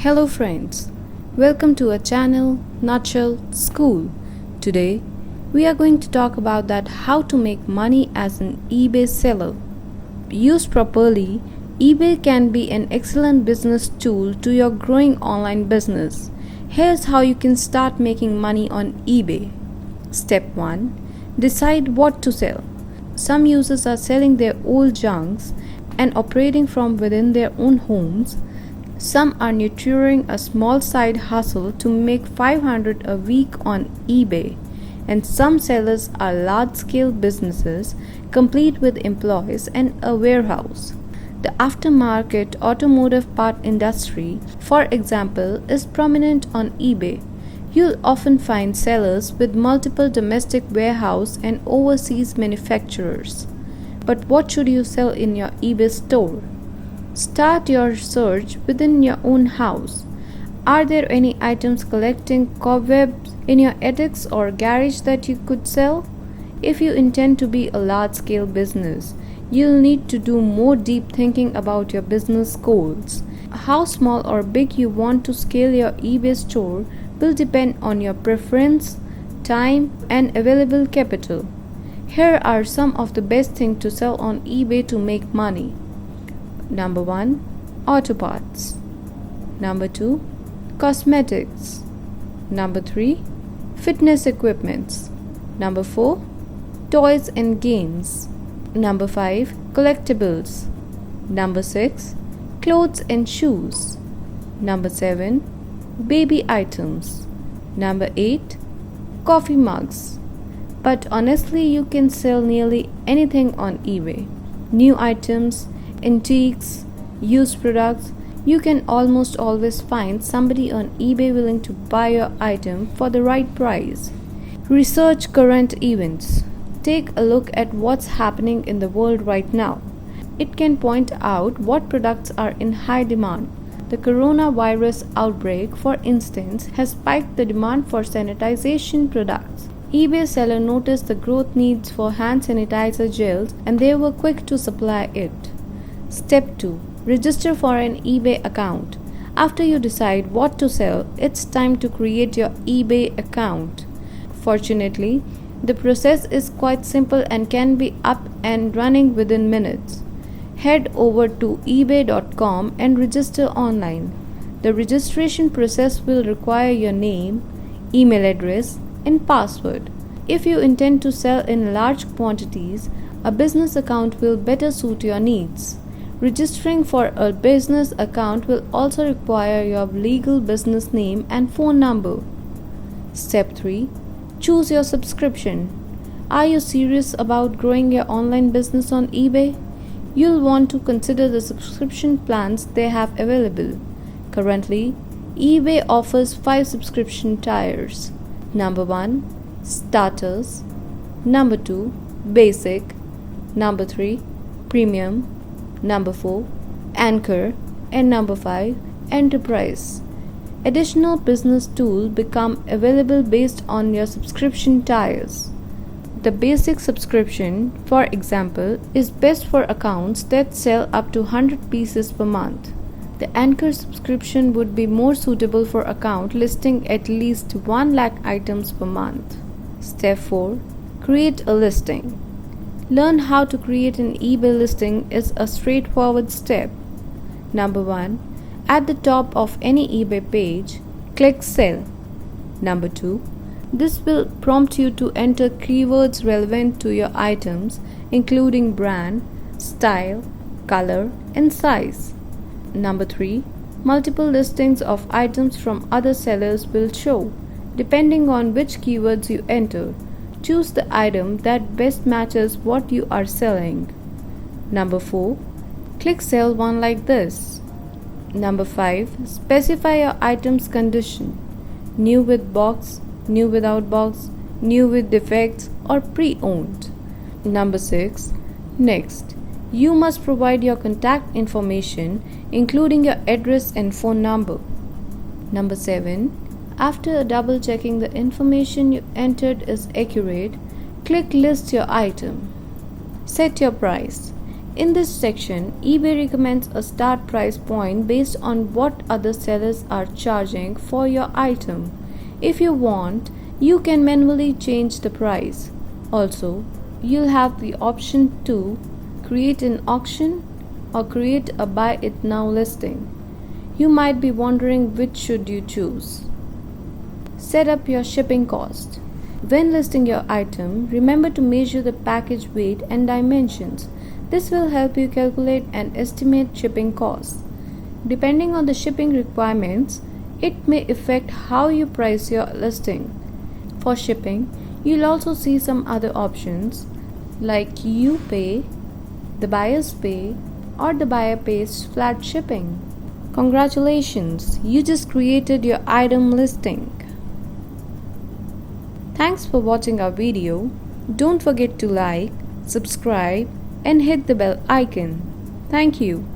Hello friends, welcome to our channel Nutshell School. Today we are going to talk about that how to make money as an eBay seller. Used properly, eBay can be an excellent business tool to your growing online business. Here's how you can start making money on eBay. Step 1. Decide what to sell. Some users are selling their old junks and operating from within their own homes. Some are nurturing a small side hustle to make $500 a week on eBay, and some sellers are large-scale businesses complete with employees and a warehouse. The aftermarket automotive part industry, for example, is prominent on eBay. You'll often find sellers with multiple domestic warehouse and overseas manufacturers. But what should you sell in your eBay store? Start your search within your own house. Are there any items collecting cobwebs in your attics or garage that you could sell? If you intend to be a large-scale business, you'll need to do more deep thinking about your business goals. How small or big you want to scale your eBay store will depend on your preference, time, and available capital. Here are some of the best things to sell on eBay to make money. Number 1. Auto parts. Number 2. Cosmetics. Number 3. Fitness equipments. Number 4. Toys and games. Number 5. Collectibles. Number 6. Clothes and shoes. Number 7. Baby items. Number 8. Coffee mugs. But honestly, you can sell nearly anything on eBay. New items, antiques, used products. You can almost always find somebody on eBay willing to buy your item for the right price. Research current events. Take a look at what's happening in the world right now. It can point out what products are in high demand. The coronavirus outbreak, for instance, has spiked the demand for sanitization products. eBay seller noticed the growth needs for hand sanitizer gels and they were quick to supply it. Step 2. Register for an eBay account. After you decide what to sell, it's time to create your eBay account. Fortunately, the process is quite simple and can be up and running within minutes. Head over to ebay.com and register online. The registration process will require your name, email address, and password. If you intend to sell in large quantities, a business account will better suit your needs. Registering for a business account will also require your legal business name and phone number. Step 3. Choose your subscription. Are you serious about growing your online business on eBay? You'll want to consider the subscription plans they have available. Currently, eBay offers 5 subscription tiers. Number 1. Starters. Number 2. Basic. Number 3. Premium. Number 4. Anchor. And number 5. Enterprise. Additional business tools become available based on your subscription tiers. The basic subscription, for example, is best for accounts that sell up to 100 pieces per month. The Anchor subscription would be more suitable for account listing at least 1 lakh items per month. Step 4. Create a listing. Learn how to create an eBay listing is a straightforward step. Number 1. At the top of any eBay page, click Sell. Number 2. This will prompt you to enter keywords relevant to your items, including brand, style, color, and size. Number 3. Multiple listings of items from other sellers will show. Depending on which keywords you enter, choose the item that best matches what you are selling. Number 4. Click Sell one like this. Number 5. Specify your item's condition. New with box, new without box, new with defects, or pre-owned. Number 6. Next, you must provide your contact information, including your address and phone number. Number 7. After double checking the information you entered is accurate, click List your item. Set your price. In this section, eBay recommends a start price point based on what other sellers are charging for your item. If you want, you can manually change the price. Also, you'll have the option to create an auction or create a buy it now listing. You might be wondering which should you choose. Set up your shipping cost. When listing your item, remember to measure the package weight and dimensions. This will help you calculate and estimate shipping costs. Depending on the shipping requirements, it may affect how you price your listing. For shipping, you'll also see some other options like you pay, the buyers pay, or the buyer pays flat shipping. Congratulations, you just created your item listing. Thanks for watching our video. Don't forget to like, subscribe, and hit the bell icon. Thank you.